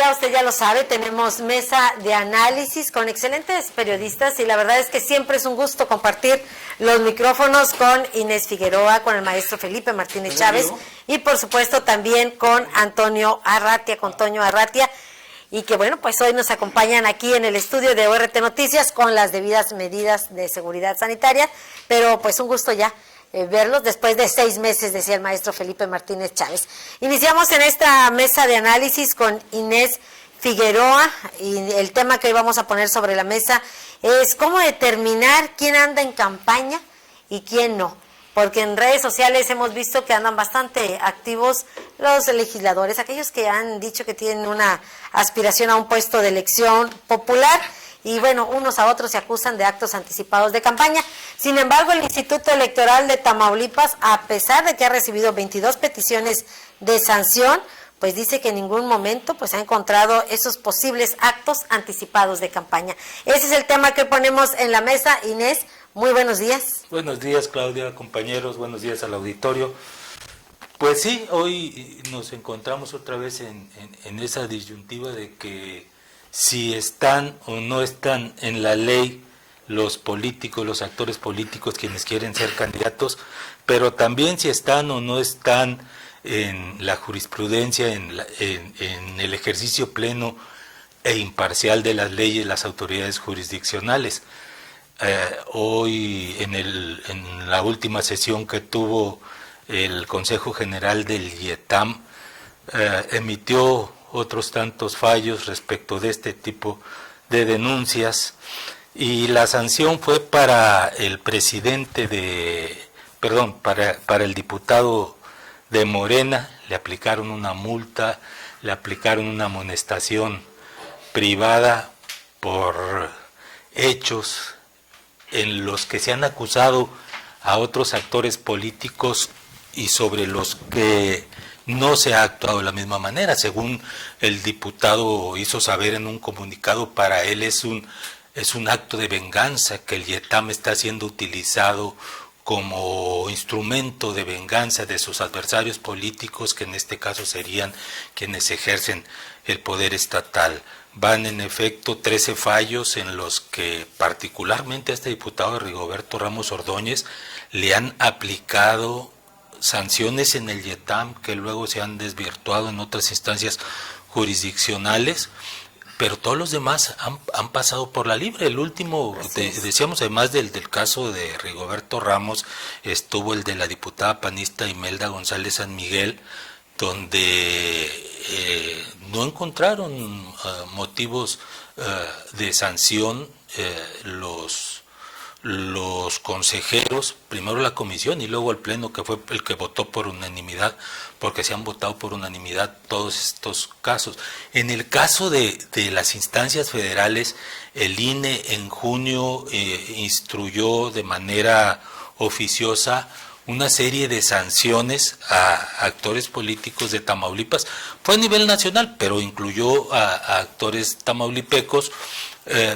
manera, usted ya lo sabe, tenemos mesa de análisis con excelentes periodistas y la verdad es que siempre es un gusto compartir los micrófonos con Inés Figueroa, con el maestro Felipe Martínez Chávez y por supuesto también con Antonio Arratia, con Toño Arratia, y que bueno, pues hoy nos acompañan aquí en el estudio de ORT Noticias con las debidas medidas de seguridad sanitaria, pero pues un gusto ya verlos después de 6 meses, decía el maestro Felipe Martínez Chávez. Iniciamos en esta mesa de análisis con Inés Figueroa y el tema que hoy vamos a poner sobre la mesa es cómo determinar quién anda en campaña y quién no, porque en redes sociales hemos visto que andan bastante activos los legisladores, aquellos que han dicho que tienen una aspiración a un puesto de elección popular, y bueno, unos a otros se acusan de actos anticipados de campaña. Sin embargo, el Instituto Electoral de Tamaulipas, a pesar de que ha recibido 22 peticiones de sanción, pues dice que en ningún momento pues ha encontrado esos posibles actos anticipados de campaña. Ese es el tema que ponemos en la mesa. Inés, muy buenos días. Buenos días, Claudia, compañeros, buenos días al auditorio. Pues sí, hoy nos encontramos otra vez en esa disyuntiva de que si están o no están en la ley los políticos, los actores políticos quienes quieren ser candidatos, pero también si están o no están en la jurisprudencia, en el ejercicio pleno e imparcial de las leyes, las autoridades jurisdiccionales. Hoy en la última sesión que tuvo el Consejo General del IETAM, emitió otros tantos fallos respecto de este tipo de denuncias, y la sanción fue para el para el diputado de Morena. Le aplicaron una multa, le aplicaron una amonestación privada por hechos en los que se han acusado a otros actores políticos y sobre los que no se ha actuado de la misma manera. Según el diputado hizo saber en un comunicado, para él es un acto de venganza, que el IETAM está siendo utilizado como instrumento de venganza de sus adversarios políticos, que en este caso serían quienes ejercen el poder estatal. Van en efecto 13 fallos en los que particularmente a este diputado Rigoberto Ramos Ordóñez le han aplicado sanciones en el IETAM que luego se han desvirtuado en otras instancias jurisdiccionales, pero todos los demás han pasado por la libre. El último, decíamos, además del caso de Rigoberto Ramos, estuvo el de la diputada panista Imelda González San Miguel, donde no encontraron motivos de sanción los consejeros, primero la comisión y luego el pleno, que fue el que votó por unanimidad, porque se han votado por unanimidad todos estos casos. En el caso de las instancias federales, el INE en junio instruyó de manera oficiosa una serie de sanciones a actores políticos de Tamaulipas. Fue a nivel nacional, pero incluyó a actores tamaulipecos,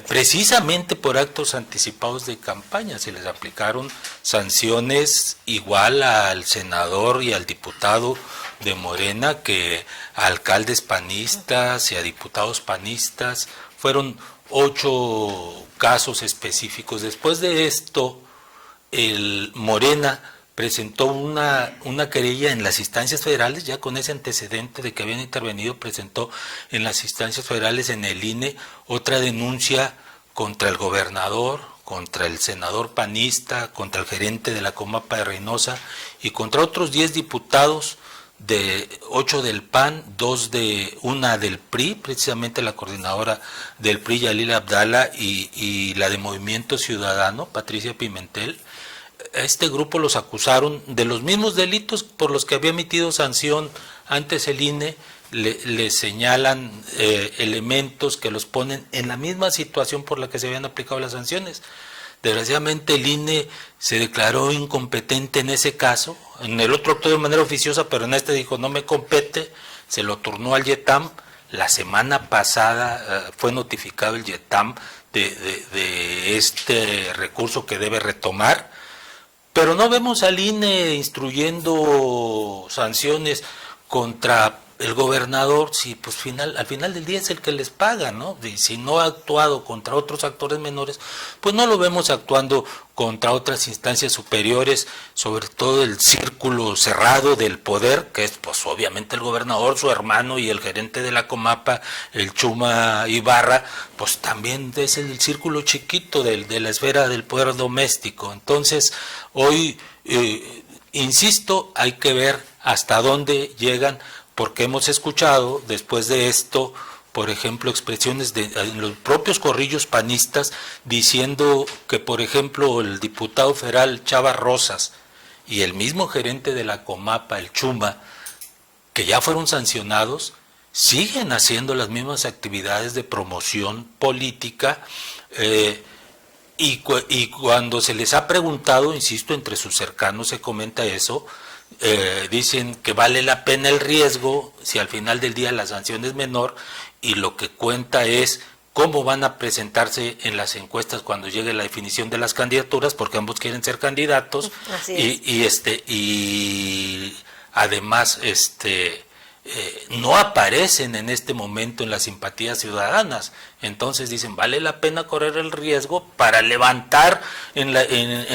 precisamente por actos anticipados de campaña. Se les aplicaron sanciones igual al senador y al diputado de Morena que a alcaldes panistas y a diputados panistas. Fueron 8 casos específicos. Después de esto, el Morena presentó una querella en las instancias federales, ya con ese antecedente de que habían intervenido, presentó en las instancias federales, en el INE, otra denuncia contra el gobernador, contra el senador panista, contra el gerente de la Comapa de Reynosa y contra otros 10 diputados, 8 del PAN, una del PRI, precisamente la coordinadora del PRI, Yalila Abdala, y la de Movimiento Ciudadano, Patricia Pimentel. Este grupo los acusaron de los mismos delitos por los que había emitido sanción antes el INE. Le señalan elementos que los ponen en la misma situación por la que se habían aplicado las sanciones. Desgraciadamente el INE se declaró incompetente en ese caso. En el otro actuó de manera oficiosa, pero en este dijo no me compete, se lo turnó al IETAM. La semana pasada fue notificado el IETAM de este recurso que debe retomar, pero no vemos al INE instruyendo sanciones contra el gobernador, sí, pues al final del día es el que les paga, ¿no? Y si no ha actuado contra otros actores menores, pues no lo vemos actuando contra otras instancias superiores, sobre todo el círculo cerrado del poder, que es pues obviamente el gobernador, su hermano y el gerente de la Comapa, el Chuma Ibarra, pues también es el círculo chiquito de la esfera del poder doméstico. Entonces, hoy, insisto, hay que ver hasta dónde llegan, porque hemos escuchado después de esto, por ejemplo, expresiones de los propios corrillos panistas diciendo que, por ejemplo, el diputado federal Chava Rosas y el mismo gerente de la Comapa, el Chuma, que ya fueron sancionados, siguen haciendo las mismas actividades de promoción política, y cuando se les ha preguntado, insisto, entre sus cercanos se comenta eso, dicen que vale la pena el riesgo si al final del día la sanción es menor, y lo que cuenta es cómo van a presentarse en las encuestas cuando llegue la definición de las candidaturas, porque ambos quieren ser candidatos. Y además no aparecen en este momento en las simpatías ciudadanas. Entonces dicen, vale la pena correr el riesgo para levantar en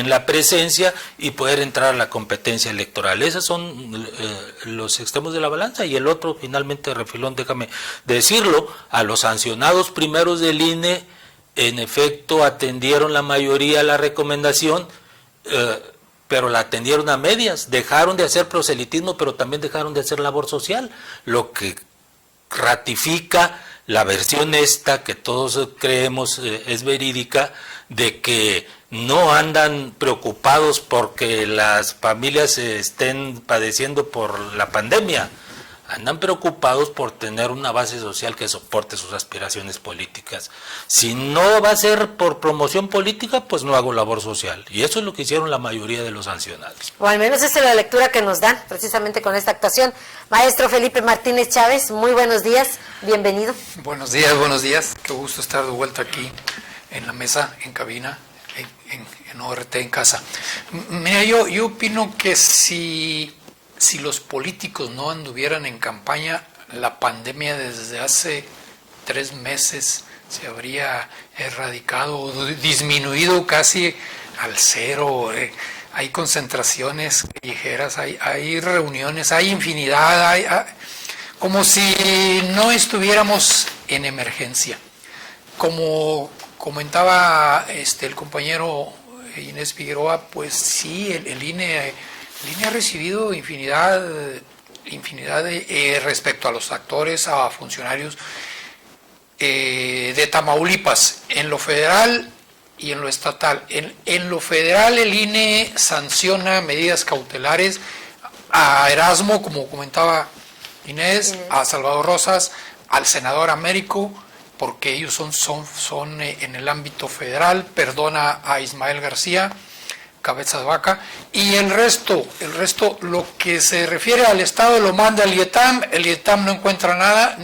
la presencia y poder entrar a la competencia electoral. Esos son los extremos de la balanza. Y el otro, finalmente, refilón, déjame decirlo, a los sancionados primeros del INE, en efecto, atendieron la mayoría la recomendación, pero la atendieron a medias, dejaron de hacer proselitismo, pero también dejaron de hacer labor social, lo que ratifica la versión esta que todos creemos es verídica, de que no andan preocupados porque las familias estén padeciendo por la pandemia, andan preocupados por tener una base social que soporte sus aspiraciones políticas. Si no va a ser por promoción política, pues no hago labor social. Y eso es lo que hicieron la mayoría de los sancionados. O al menos esa es la lectura que nos dan precisamente con esta actuación. Maestro Felipe Martínez Chávez, muy buenos días, bienvenido. Buenos días. Qué gusto estar de vuelta aquí en la mesa, en cabina, en ORT, en casa. Mira, yo opino que si los políticos no anduvieran en campaña, la pandemia desde hace 3 meses se habría erradicado o disminuido casi al cero. Hay concentraciones callejeras, hay reuniones, hay infinidad, como si no estuviéramos en emergencia. Como comentaba el compañero Inés Figueroa, pues sí, el INE ha recibido infinidad respecto a los actores, a funcionarios de Tamaulipas, en lo federal y en lo estatal. En lo federal el INE sanciona medidas cautelares a Erasmo, como comentaba Inés, a Salvador Rosas, al senador Américo, porque ellos son en el ámbito federal, perdona a Ismael García, cabeza de vaca, y el resto, lo que se refiere al Estado lo manda el IETAM no encuentra nada,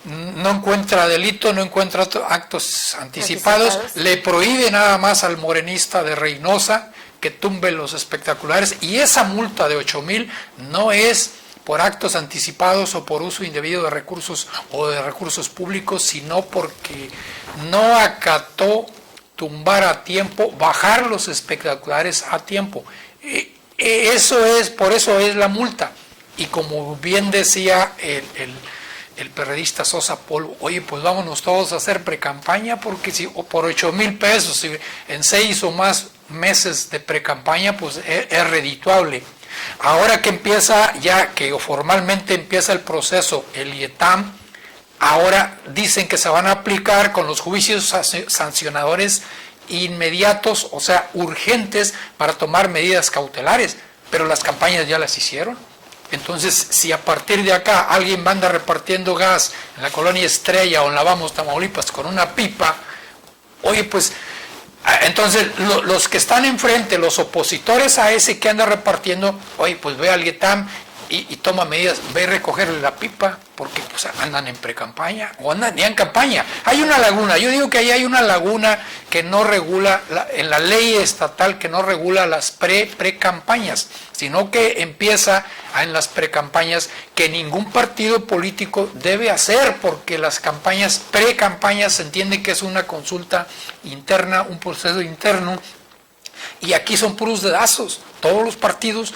no encuentra delito, no encuentra actos anticipados, le prohíbe nada más al morenista de Reynosa que tumbe los espectaculares, y esa multa de 8,000 no es por actos anticipados o por uso indebido de recursos o de recursos públicos, sino porque no acató tumbar a tiempo, bajar los espectaculares a tiempo. Por eso es la multa. Y como bien decía el periodista Sosa Polo, oye, pues vámonos todos a hacer precampaña, porque si por 8,000 pesos en 6 o más meses de precampaña, pues es redituable. Ahora que que formalmente empieza el proceso, el IETAM, ahora dicen que se van a aplicar con los juicios sancionadores inmediatos, o sea, urgentes, para tomar medidas cautelares, pero las campañas ya las hicieron. Entonces, si a partir de acá alguien anda repartiendo gas en la colonia Estrella o en la Vamos, Tamaulipas, con una pipa, oye, pues, entonces los que están enfrente, los opositores a ese que anda repartiendo, oye, pues ve al IETAM y toma medidas, ve a recogerle la pipa, porque pues andan en pre-campaña o andan ya en campaña. Hay una laguna, yo digo que ahí hay una laguna que no regula, en la ley estatal que no regula las pre-campañas, sino que empieza en las precampañas que ningún partido político debe hacer, porque las campañas, pre-campañas, se entiende que es una consulta interna, un proceso interno, y aquí son puros dedazos. Todos los partidos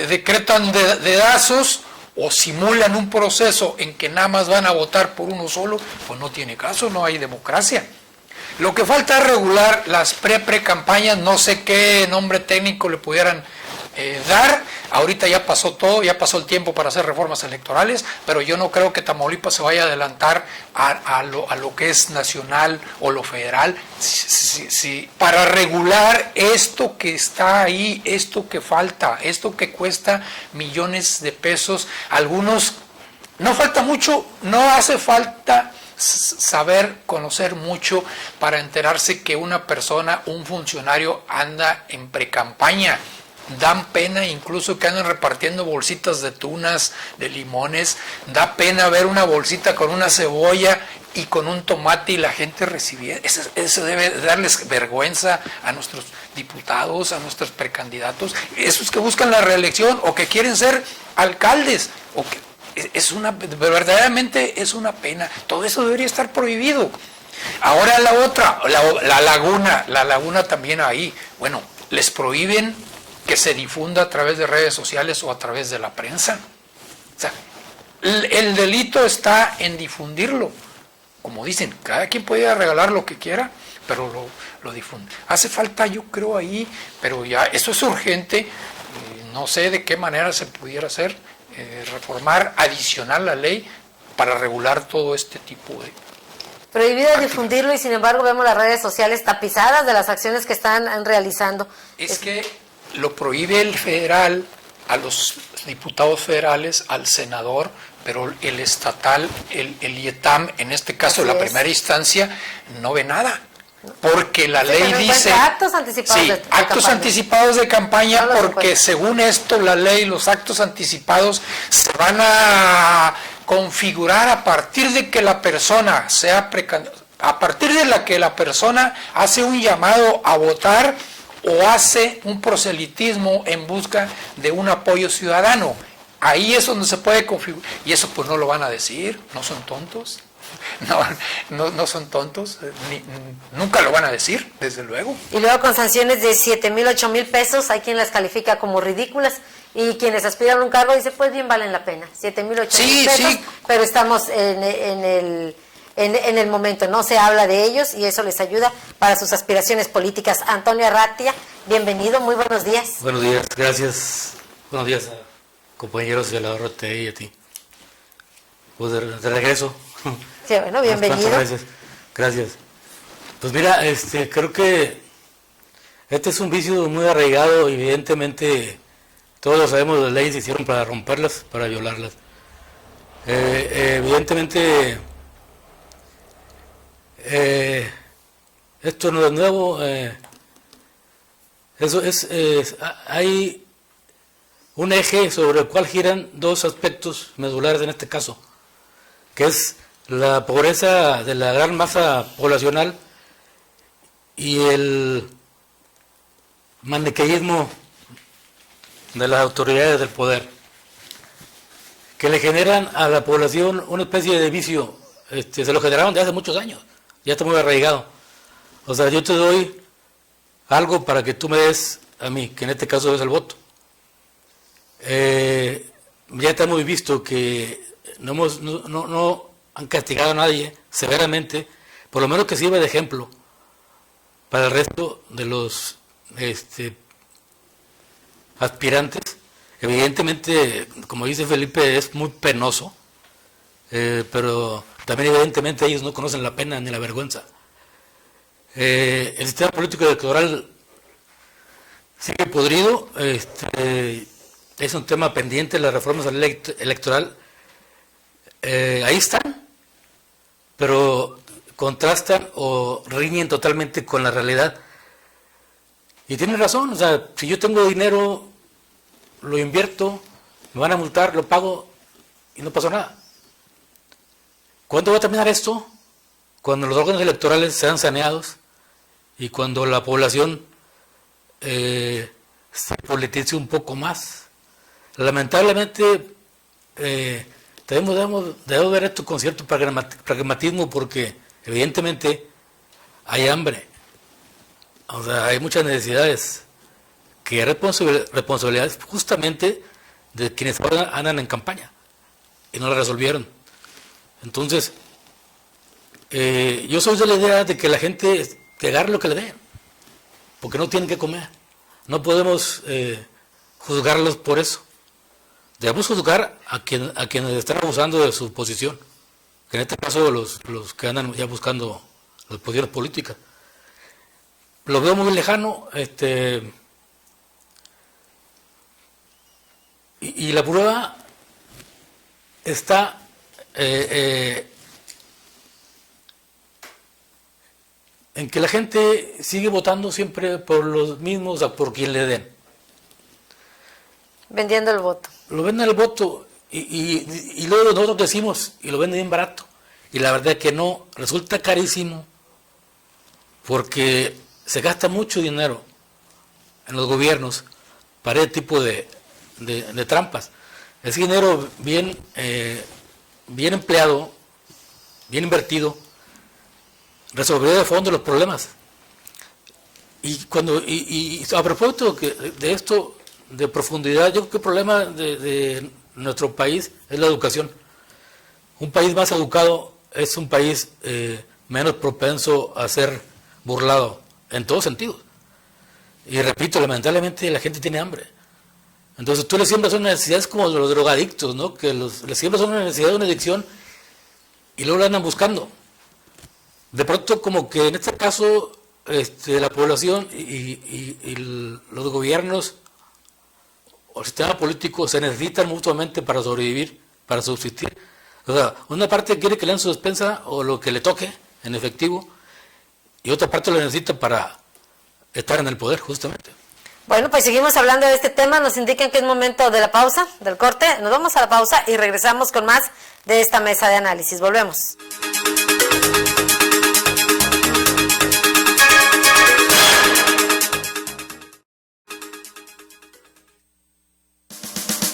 decretan dedazos o simulan un proceso en que nada más van a votar por uno solo, pues no tiene caso, no hay democracia. Lo que falta es regular las pre-campañas, no sé qué nombre técnico le pudieran dar. Ahorita ya pasó todo, ya pasó el tiempo para hacer reformas electorales, pero yo no creo que Tamaulipas se vaya a adelantar a lo que es nacional o lo federal. Para regular esto que está ahí, esto que falta, esto que cuesta millones de pesos, algunos, no falta mucho, no hace falta saber, conocer mucho para enterarse que una persona, un funcionario anda en precampaña. Dan pena incluso que anden repartiendo bolsitas de tunas, de limones. Da pena ver una bolsita con una cebolla y con un tomate y la gente recibiendo. Eso debe darles vergüenza a nuestros diputados, a nuestros precandidatos, esos que buscan la reelección o que quieren ser alcaldes. Verdaderamente es una pena. Todo eso debería estar prohibido. Ahora la otra, la laguna también ahí. Bueno, les prohíben que se difunda a través de redes sociales o a través de la prensa. O sea, el delito está en difundirlo. Como dicen, cada quien puede regalar lo que quiera, pero lo difunde. Hace falta, yo creo, ahí, pero ya eso es urgente. No sé de qué manera se pudiera hacer, reformar, adicionar la ley para regular todo este tipo de... Prohibido difundirlo y sin embargo vemos las redes sociales tapizadas de las acciones que están realizando. Es que lo prohíbe el federal, a los diputados federales, al senador, pero el estatal, el IETAM, en este caso la primera instancia, no ve nada. Porque la ley dice... Actos anticipados de actos campaña. Anticipados de campaña, No porque según esto, la ley, los actos anticipados se van a configurar a partir de que la persona a partir de la que la persona hace un llamado a votar o hace un proselitismo en busca de un apoyo ciudadano. Ahí es donde se puede configurar. Y eso pues no lo van a decir, no son tontos. No son tontos, nunca lo van a decir, desde luego. Y luego con sanciones de 7,000, 8,000 pesos, hay quien las califica como ridículas. Y quienes aspiran a un cargo dicen, pues bien valen la pena, 7,000, 8,000 pesos, sí. Pero estamos en el momento, no se habla de ellos y eso les ayuda para sus aspiraciones políticas. Antonio Arratia, bienvenido, muy buenos días. Buenos días, gracias. Buenos días a compañeros de la RTE y a ti. Pues de regreso. Sí, bueno, bienvenido. Gracias. Pues mira, creo que este es un vicio muy arraigado, evidentemente todos lo sabemos, las leyes se hicieron para romperlas, para violarlas. Evidentemente esto no es nuevo, hay un eje sobre el cual giran dos aspectos medulares en este caso, que es la pobreza de la gran masa poblacional y el maniqueísmo de las autoridades del poder, que le generan a la población una especie de vicio. Se lo generaron de hace muchos años, ya está muy arraigado. O sea, yo te doy algo para que tú me des a mí, que en este caso es el voto. Ya está muy visto que no han castigado a nadie severamente, por lo menos que sirva de ejemplo para el resto de los aspirantes. Evidentemente, como dice Felipe, es muy penoso, pero también evidentemente ellos no conocen la pena ni la vergüenza. El sistema político electoral sigue podrido, es un tema pendiente, las reformas electoral, ahí están, pero contrastan o riñen totalmente con la realidad. Y tienen razón, o sea, si yo tengo dinero, lo invierto, me van a multar, lo pago y no pasó nada. ¿Cuándo va a terminar esto? cuando los órganos electorales sean saneados y cuando la población se politice un poco más. Lamentablemente debemos ver esto con cierto pragmatismo porque evidentemente hay hambre, o sea, hay muchas necesidades, que hay responsabilidades justamente de quienes ahora andan en campaña y no la resolvieron. Entonces, yo soy de la idea de que la gente que agarre lo que le den, porque no tienen que comer. No podemos juzgarlos por eso. Debemos juzgar a quienes están abusando de su posición, que en este caso los que andan ya buscando las posiciones políticas. Lo veo muy lejano, y la prueba está en que la gente sigue votando siempre por los mismos, a por quien le den. Vendiendo el voto. Lo venden el voto y luego nosotros decimos, y lo venden bien barato. Y la verdad es que no, resulta carísimo porque se gasta mucho dinero en los gobiernos para ese tipo de trampas. Es dinero bien empleado, bien invertido, resolvería de fondo los problemas. Y a propósito de esto de profundidad, yo creo que el problema de nuestro país es la educación. Un país más educado es un país menos propenso a ser burlado en todos sentidos. Y repito, lamentablemente la gente tiene hambre. Entonces tú le siembras una necesidad, es como los drogadictos, ¿no? Que le siembras una necesidad, una adicción, y luego la andan buscando. De pronto, como que en este caso, la población y los gobiernos o el sistema político se necesitan mutuamente para sobrevivir, para subsistir. O sea, una parte quiere que le den su despensa o lo que le toque en efectivo, y otra parte lo necesita para estar en el poder, justamente. Bueno, pues seguimos hablando de este tema. Nos indican que es momento de la pausa, del corte. Nos vamos a la pausa y regresamos con más de esta mesa de análisis. Volvemos.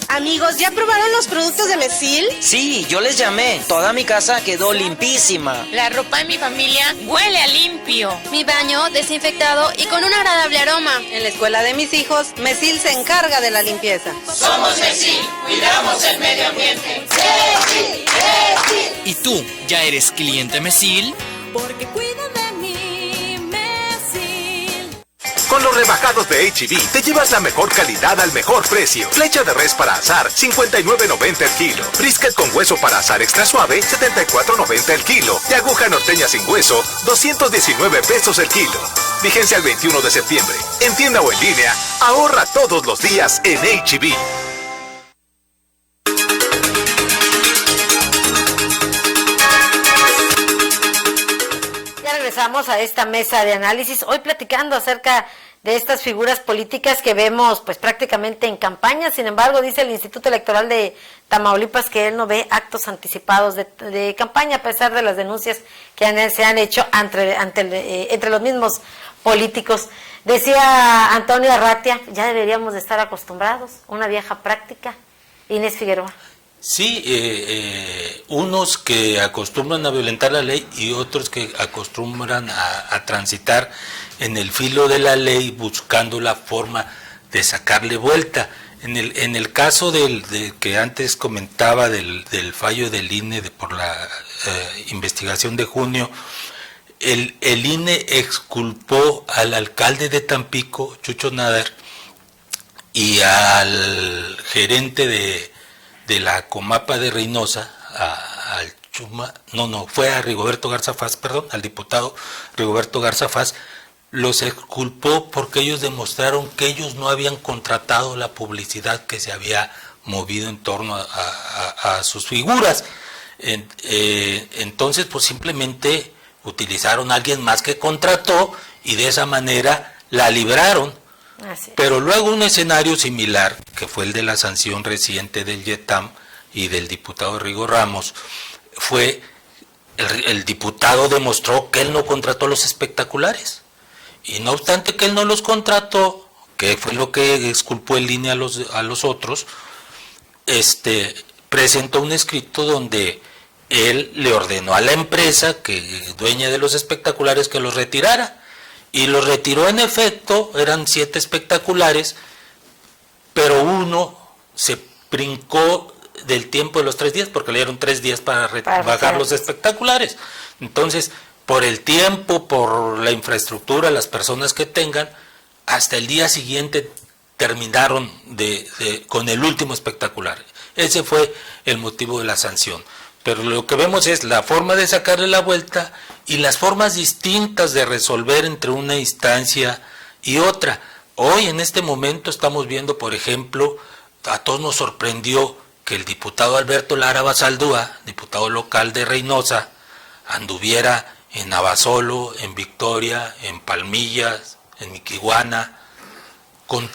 Amigos, ¿ya probaron los productos de Mesil? Sí, yo les llamé. Toda mi casa quedó limpísima. La ropa de mi familia huele a limpio. Mi baño desinfectado y con un agradable aroma. En la escuela de mis hijos, Mesil se encarga de la limpieza. Somos Mesil, cuidamos el medio ambiente. ¡Mesil! ¡Mesil! ¿Y tú, ya eres cliente Mesil? Porque cuidan de mí, Mesil. Con los rebajados de H-E-B te llevas la mejor calidad al mejor precio. Flecha de res para asar, 59.90 el kilo. Brisket con hueso para asar extra suave, 74.90 el kilo. De aguja norteña sin hueso, 219 pesos el kilo. Vigencia el 21 de septiembre. En tienda o en línea, ahorra todos los días en H-E-B. Regresamos a esta mesa de análisis, hoy platicando acerca de estas figuras políticas que vemos pues prácticamente en campaña. Sin embargo, dice el Instituto Electoral de Tamaulipas que él no ve actos anticipados de campaña, a pesar de las denuncias que se han hecho entre los mismos políticos. Decía Antonio Arratia, ya deberíamos de estar acostumbrados, una vieja práctica. Inés Figueroa. Sí, unos que acostumbran a violentar la ley y otros que acostumbran a transitar en el filo de la ley buscando la forma de sacarle vuelta. En el caso del que antes comentaba del fallo del INE por la investigación de junio, el INE exculpó al alcalde de Tampico, Chucho Nadar, y al gerente de la Comapa de Reynosa, fue a Rigoberto Garza Faz, al diputado Rigoberto Garza Faz, los exculpó porque ellos demostraron que ellos no habían contratado la publicidad que se había movido en torno a sus figuras. Entonces, pues simplemente utilizaron a alguien más que contrató y de esa manera la libraron. Pero luego un escenario similar, que fue el de la sanción reciente del YETAM y del diputado Rigo Ramos, fue el diputado demostró que él no contrató los espectaculares. Y no obstante que él no los contrató, que fue lo que exculpó el INE a los otros, presentó un escrito donde él le ordenó a la empresa, que dueña de los espectaculares, que los retirara. Y los retiró en efecto, eran 7 espectaculares, pero uno se brincó del tiempo de los 3 días, porque le dieron 3 días para bajar los espectaculares. Entonces, por el tiempo, por la infraestructura, las personas que tengan, hasta el día siguiente terminaron con el último espectacular. Ese fue el motivo de la sanción. Pero lo que vemos es la forma de sacarle la vuelta y las formas distintas de resolver entre una instancia y otra. Hoy, en este momento, estamos viendo, por ejemplo, a todos nos sorprendió que el diputado Alberto Lara Basaldúa, diputado local de Reynosa, anduviera en Abasolo, en Victoria, en Palmillas, en Miquihuana, con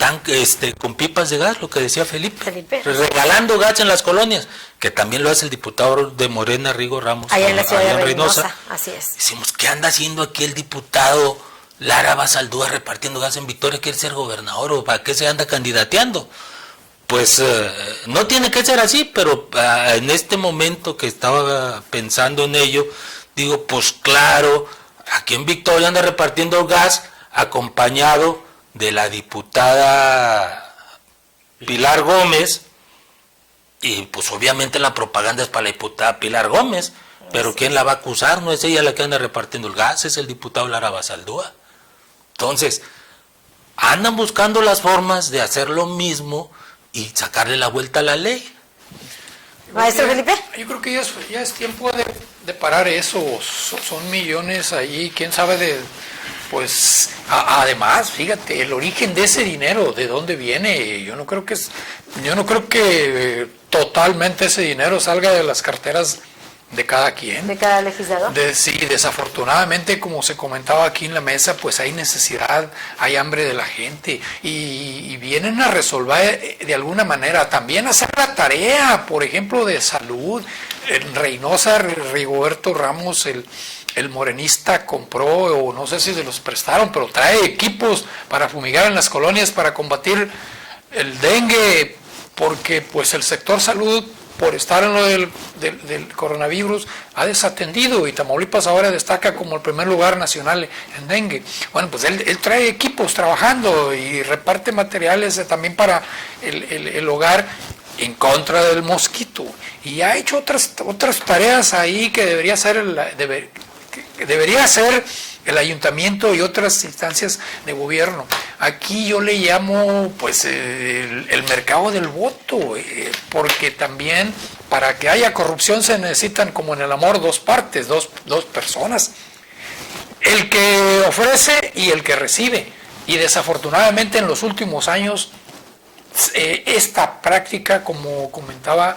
con pipas de gas, lo que decía Felipe, regalando gas en las colonias, que también lo hace el diputado de Morena, Rigo Ramos, allá en la ciudad de Reynosa. Así es. Decimos, ¿qué anda haciendo aquí el diputado Lara Basaldúa repartiendo gas en Victoria? ¿Quiere ser gobernador o para qué se anda candidateando? Pues no tiene que ser así, pero en este momento que estaba pensando en ello, digo, pues claro, aquí en Victoria anda repartiendo gas acompañado de la diputada Pilar Gómez, y pues obviamente la propaganda es para la diputada Pilar Gómez, pero ¿quién la va a acusar? No es ella la que anda repartiendo el gas, es el diputado Lara Basaldúa. Entonces, andan buscando las formas de hacer lo mismo y sacarle la vuelta a la ley. Maestro Felipe. Yo creo que ya es tiempo de parar eso. Son millones ahí, quién sabe pues además, fíjate, el origen de ese dinero, ¿de dónde viene? Yo no creo que totalmente ese dinero salga de las carteras de cada quien. De cada legislador. Sí, desafortunadamente, como se comentaba aquí en la mesa, pues hay necesidad, hay hambre de la gente y vienen a resolver de alguna manera, también hacer la tarea, por ejemplo, de salud. En Reynosa, Rigoberto Ramos, el morenista, compró, o no sé si se los prestaron, pero trae equipos para fumigar en las colonias para combatir el dengue, porque pues el sector salud, por estar en lo del coronavirus, ha desatendido, y Tamaulipas ahora destaca como el primer lugar nacional en dengue. Bueno, pues él trae equipos trabajando y reparte materiales también para el hogar en contra del mosquito, y ha hecho otras tareas ahí que debería ser el ayuntamiento y otras instancias de gobierno. Aquí yo le llamo pues el mercado del voto, porque también para que haya corrupción se necesitan, como en el amor, dos partes, dos personas, el que ofrece y el que recibe. Y desafortunadamente en los últimos años esta práctica, como comentaba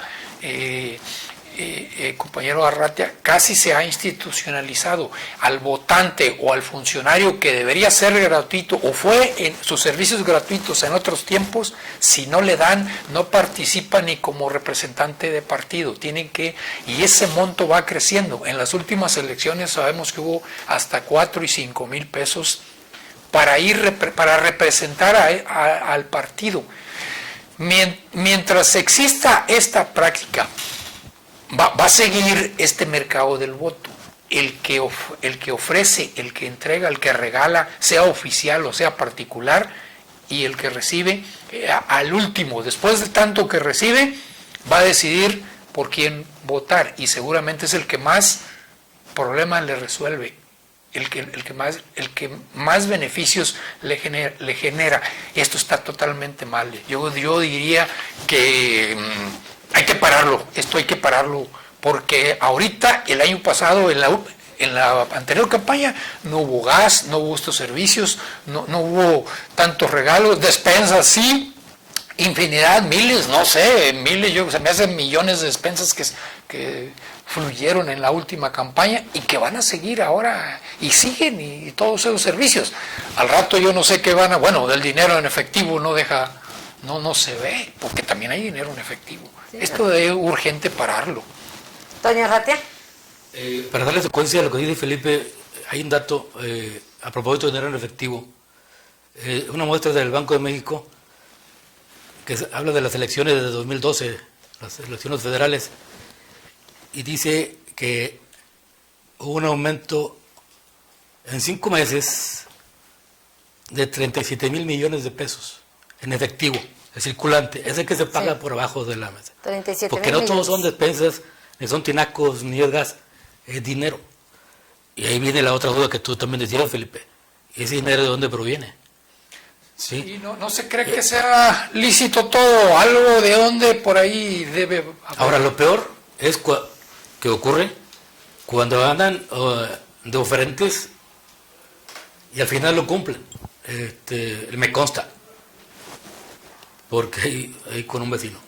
compañero Arratia, casi se ha institucionalizado. Al votante o al funcionario que debería ser gratuito, o fue en sus servicios gratuitos en otros tiempos, si no le dan, no participa ni como representante de partido. Tienen que, y ese monto va creciendo. En las últimas elecciones sabemos que hubo hasta 4 y 5 mil pesos para representar al partido. Mientras exista esta práctica, va a seguir este mercado del voto. El que ofrece, el que entrega, el que regala, sea oficial o sea particular, y el que recibe, al último, después de tanto que recibe, va a decidir por quién votar, y seguramente es el que más problemas le resuelve, el que más beneficios le genera. Esto está totalmente mal. Yo diría que hay que pararlo, esto hay que pararlo, porque ahorita, el año pasado, en la anterior campaña, no hubo gas, no hubo estos servicios, no hubo tantos regalos, despensas sí, infinidad, miles, no sé, se me hacen millones de despensas que fluyeron en la última campaña y que van a seguir ahora, y siguen, y todos esos servicios. Al rato yo no sé qué bueno, del dinero en efectivo no se ve, porque también hay dinero en efectivo. Sí, esto es urgente pararlo. Doña Ratia. Para darle secuencia a lo que dice Felipe, hay un dato a propósito de dinero en efectivo. Una muestra del Banco de México que habla de las elecciones de 2012, las elecciones federales, y dice que hubo un aumento en 5 meses de 37 mil millones de pesos en efectivo, el circulante, ese que se paga por abajo de la mesa. 37 porque no todos son despensas, ni son tinacos, ni es gas, es dinero. Y ahí viene la otra duda que tú también decías, Felipe. ¿Ese dinero de dónde proviene? ¿Sí? Y no se cree que sea lícito todo, algo de dónde por ahí debe haber. Ahora, lo peor es que ocurre cuando andan de oferentes y al final lo cumplen. Me consta, porque ahí con un vecino.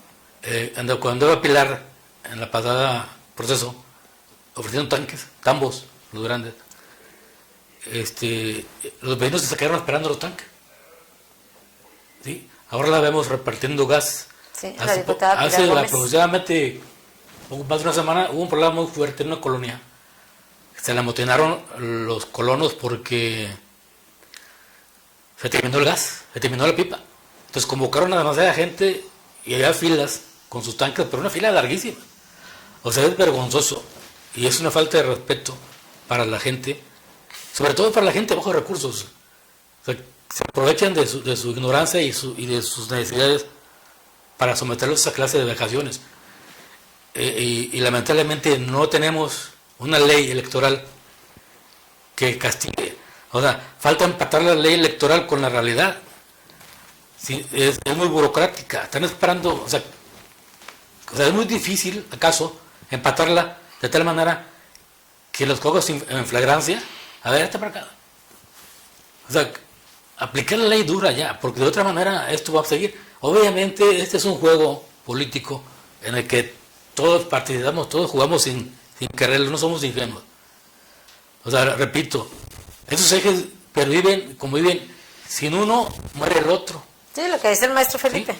Cuando iba a Pilar, en la pasada proceso, ofrecieron tambos, los grandes. Los vecinos se quedaron esperando los tanques. ¿Sí? Ahora la vemos repartiendo gas. Sí, la diputada Pilar hace Gómez. aproximadamente poco más de una semana hubo un problema muy fuerte en una colonia. Se la amotinaron los colonos porque se terminó el gas, se terminó la pipa. Entonces convocaron a demasiada gente y había filas con sus tanques, pero una fila larguísima. O sea, es vergonzoso y es una falta de respeto para la gente, sobre todo para la gente de bajos recursos. O sea, se aprovechan de su ignorancia y de sus necesidades para someterlos a esa clase de vejaciones. Y lamentablemente no tenemos una ley electoral que castigue. O sea, falta empatar la ley electoral con la realidad. Sí, es muy burocrática. Están esperando, o sea, es muy difícil, acaso, empatarla de tal manera que los juegos en flagrancia, a ver, para acá. O sea, aplicar la ley dura ya, porque de otra manera esto va a seguir. Obviamente este es un juego político en el que todos participamos, todos jugamos sin querer, no somos ingenuos. O sea, repito, esos ejes perviven, conviven, sin uno muere el otro. Sí, lo que dice el maestro Felipe. ¿Sí?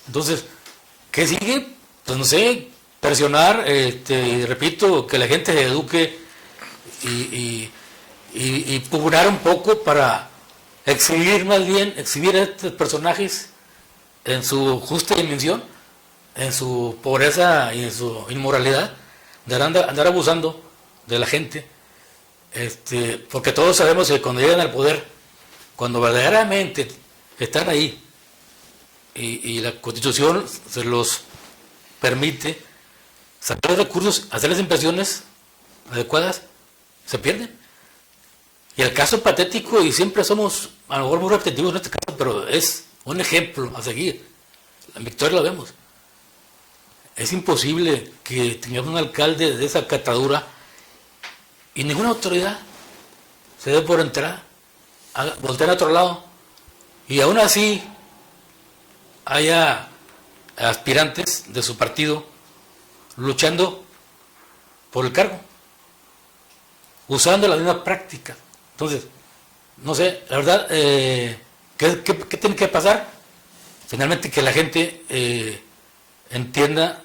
Entonces, ¿qué sigue? Pues no sé, presionar, y repito, que la gente se eduque y pugnar un poco para exhibir a estos personajes en su justa dimensión, en su pobreza y en su inmoralidad, de andar abusando de la gente, porque todos sabemos que cuando llegan al poder, cuando verdaderamente están ahí y la Constitución se los permite sacar los recursos, hacer las inversiones adecuadas, se pierden. Y el caso patético, y siempre somos a lo mejor muy repetitivos en este caso, pero es un ejemplo a seguir. En Victoria lo vemos. Es imposible que tengamos un alcalde de esa catadura y ninguna autoridad se dé por entrar, voltear a otro lado, y aún así haya aspirantes de su partido luchando por el cargo, usando la misma práctica. Entonces, no sé, la verdad, ¿qué tiene que pasar? Finalmente que la gente entienda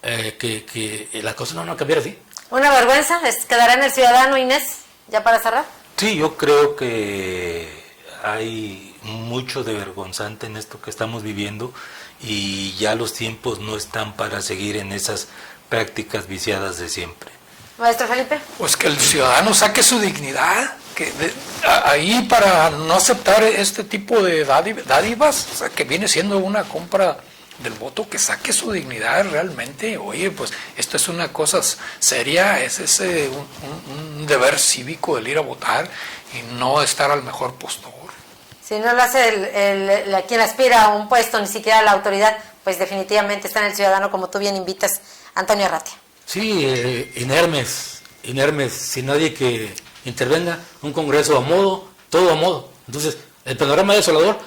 que las cosas no van a cambiar así. Una vergüenza, quedará en el ciudadano, Inés, ya para cerrar. Sí, yo creo que hay mucho de vergonzante en esto que estamos viviendo y ya los tiempos no están para seguir en esas prácticas viciadas de siempre. Maestro Felipe. Pues que el ciudadano saque su dignidad, ahí para no aceptar este tipo de dádivas, o sea, que viene siendo una compra del voto, que saque su dignidad realmente. Oye, pues esto es una cosa seria, es un deber cívico el ir a votar y no estar al mejor postor. Si no lo hace quien aspira a un puesto, ni siquiera la autoridad, pues definitivamente está en el ciudadano, como tú bien invitas, Antonio Arratia. Sí, inermes, sin nadie que intervenga, un congreso a modo, todo a modo. Entonces, el panorama desolador,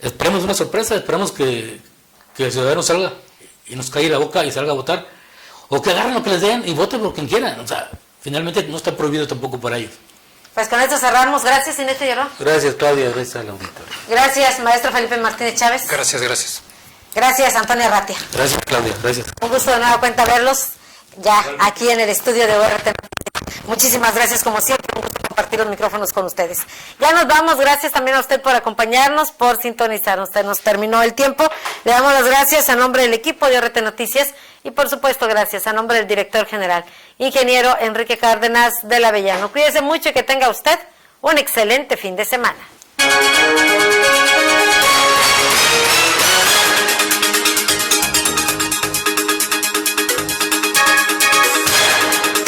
esperemos una sorpresa, esperemos que el ciudadano salga y nos caiga la boca y salga a votar, o que agarren lo que les den y voten por quien quieran. O sea, finalmente no está prohibido tampoco para ellos. Pues con esto cerramos. Gracias, Inés Figueroa. Gracias, Claudia. Gracias al auditorio. Gracias, maestro Felipe Martínez Chávez. Gracias. Gracias, Antonio Arratia. Gracias, Claudia. Gracias. Un gusto de nueva cuenta verlos. ya aquí en el estudio de ORT. Muchísimas gracias, como siempre, un gusto compartir los micrófonos con ustedes. Ya nos vamos, gracias también a usted por acompañarnos, por sintonizarnos. Nos terminó el tiempo. Le damos las gracias a nombre del equipo de ORT Noticias y, por supuesto, gracias a nombre del director general, ingeniero Enrique Cárdenas del Avellano. Cuídese mucho y que tenga usted un excelente fin de semana.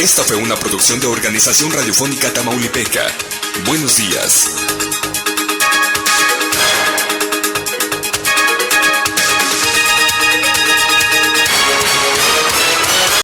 Esta fue una producción de Organización Radiofónica Tamaulipeca. Buenos días.